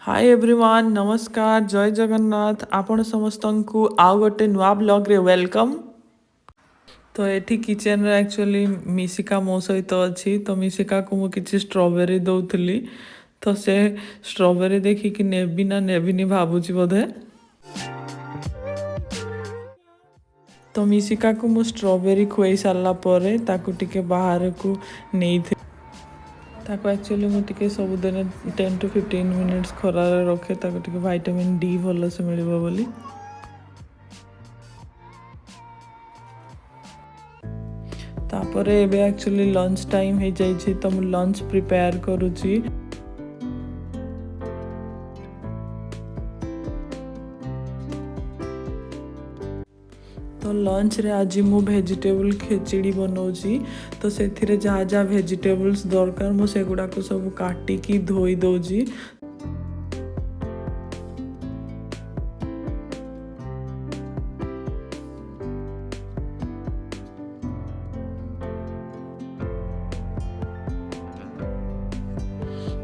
Hi everyone नमस्कार जय जगन्नाथ आपण समस्त को आउ गोटे नुआ ब्लॉग रे वेलकम। तो एठी किचन रे एक्चुअली मिशिका मो सहित अच्छी तो मिशिका को मु किछि स्ट्रॉबेरी दउथली तो से स्ट्रॉबेरी देखि कि नेबी ना नेबिनी भाबुची बोधे। तो मिशिका को मु स्ट्रॉबेरी खुई सारला परे ताकू टिके बाहर को नहीं ताको एक्चुअली मुझे सबुदिन 10 to 15 मिनिट्स खरारे रखे ताको विटामिन डी भल से मिलिबो बोली। तापरे एबे एक्चुअली लंच टाइम हो जाइए तो मु लंच प्रिपेयर करुची। तो लंच रे आज मु वेजिटेबल खिचड़ी बनाऊँगी तो से जहाँ जहाँ वेजिटेबल्स दरकार मु से गुड़ा को सब काटिकी धोई दौजी।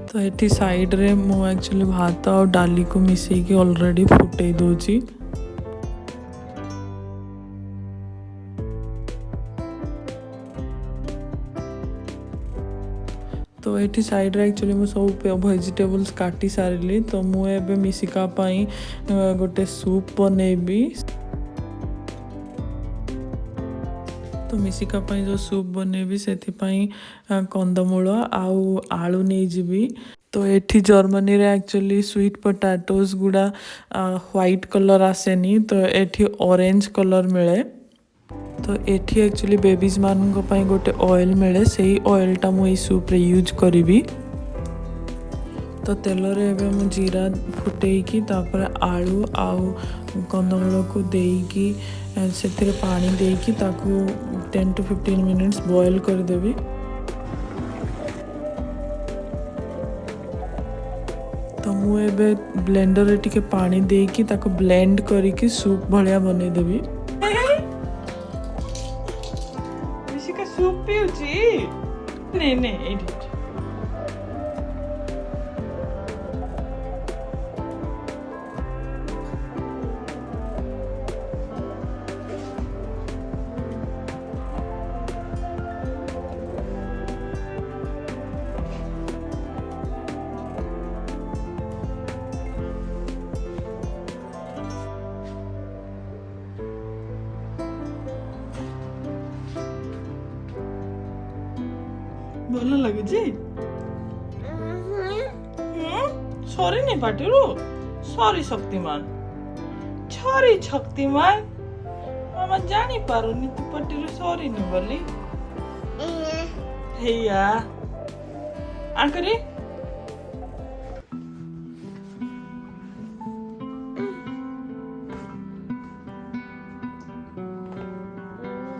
तो ये साइड रे मु एक्चुअली भात और डाली को मिसेकी ऑलरेडी फुटे दौजी। तो ये साइड रे एक्चुअली मु सब वेजिटेबल्स काटी सारिली तो मु एबे मिशिका पाई गोटे सूप बनेबी। तो मिशिका पाई जो सूप बनेबी सेथि पाई कंदमूल आउ आलू नहीं जीबी। तो एठी जर्मनी रे एक्चुअली स्वीट पोटैटोज गुड़ा व्हाइट कलर आसेनी तो एठी ऑरेंज कलर मिले। तो एठी एक्चुअली बेबीज मानक पाई गोटे ऑयल मिले से ऑयल टा मु सूप रे यूज करी। तो तेल रे एबे मु जीरा फुटेकी तापर आलू आउ कंदमूल को देकी से पानी देकी ताकू 10 to 15 मिनिट्स बॉयल कर देबी। तो मु एबे ब्लेंडर रे टिके पानी देकी ताकू ब्लेंड करिकी सूप भलिया बने देबी। मिशिका सूप पिउची ने ने एडी ଭଲ ଲାଗୁଛି। ସରି ନି ପାଟିରୁ ସରି ଶକ୍ତିମାନ ସରି ଶକ୍ତିମାନ ମାମା ଜାଣି ପାରୁନି ତୁ ପାଟିରୁ ସରିନି ବୋଲି ହେଇଆ ଆଙ୍କରି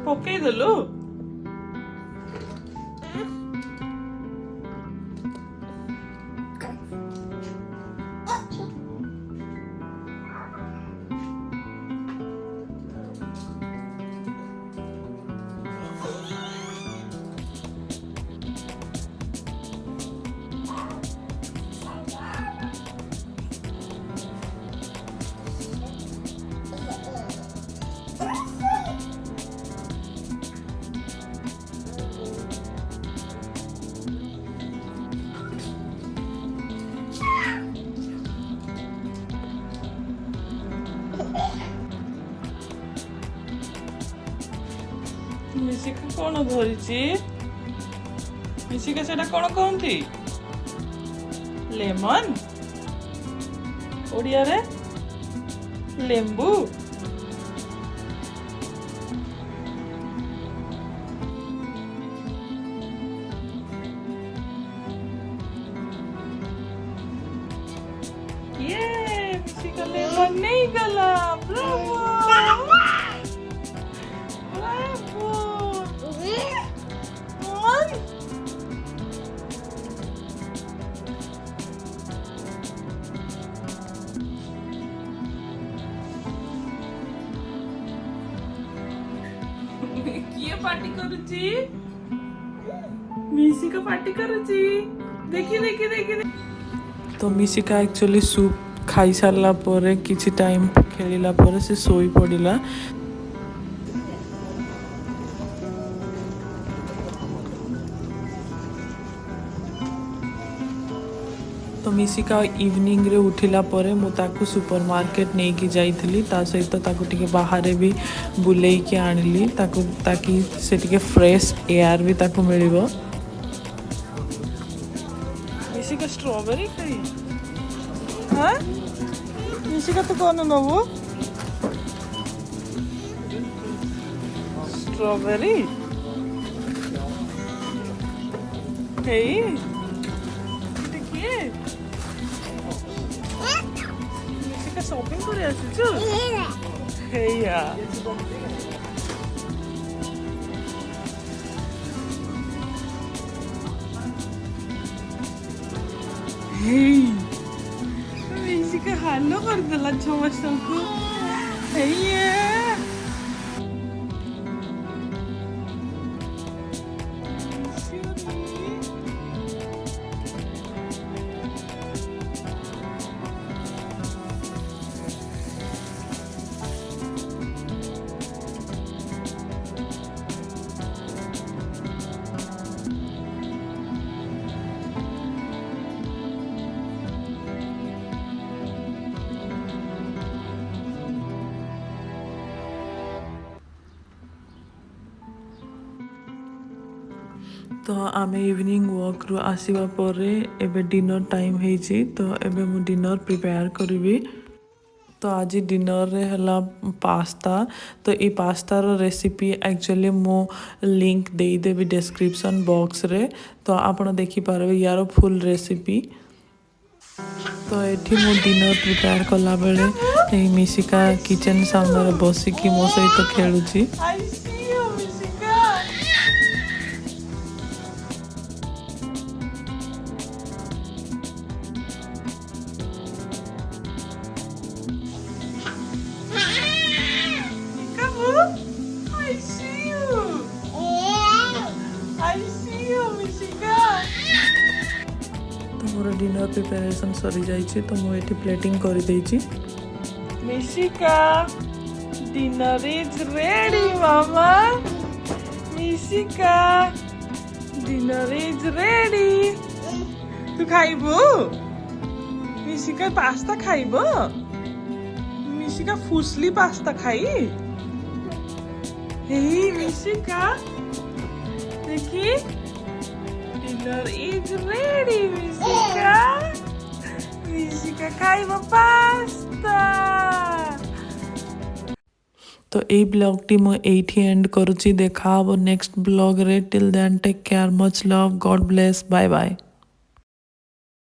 ପକେଇଦେଲୁ। मिशिका कौन धरिची मिशिका सेटा कौन कहती लेमन ओडिया रे लेंबू। ये मिशिका लेमन नहीं गला ब्रावो किए पार्टी करुची मिशिका पार्टी करुची देखी देखी देखी तो मिशिका एक्चुअली सूप खाई सारला परे किछि टाइम खेलिला परे से सोई पड़िला। तो मिशिका इवनिंग रे उठिला परे मु ताकू सुपर मार्केट नहीं की जाइथिली ता सहित ताकू टिके बाहर भी बुलेई के आनिली ताकू ताकि से टिके फ्रेश एयर भी ताकू मिलिबो। मिशिका स्ट्रॉबेरी खाई हां मिशिका तो कोन नबो स्ट्रॉबेरी हे देखिए मिशिका शॉपिंग करे आछिछु हेया हे मिशिका हालो कर देला समस्तको हेया तो आमे इवनिंग वॉक रु आसीबा परे एबे डिनर टाइम हेजी तो एबे मु डिनर प्रिपेयर करिवि। तो आज डिनर रे हला पास्ता तो ये पास्ता रो रेसिपी एक्चुअली मु लिंक दे देबी डिस्क्रिप्शन बॉक्स रे तो आपण देखि पारबे यार फुल रेसिपी। तो एठी मु डिनर प्रिपेयर कला बेले मिशिका किचन सामने बसी कि मो सहित खेलुची। मोर डिनर प्रिपरेशन सरी जाइए तो मुझे प्लेटिंग कर देइछि। मिशिका डिनर इज रेडी मामा मिशिका डिनर इज रेडी तू खाइबो मिशिका पास्ता खाइबो मिशिका फुसली पास्ता खाई हे मिशिका देखी Dinner is ready, Mishika. Mishika खाइबो पास्ता। तो ए ब्लॉग टी मु एठी एंड करूची देखा अब नेक्स्ट ब्लॉग रे till then take care much love God bless bye bye.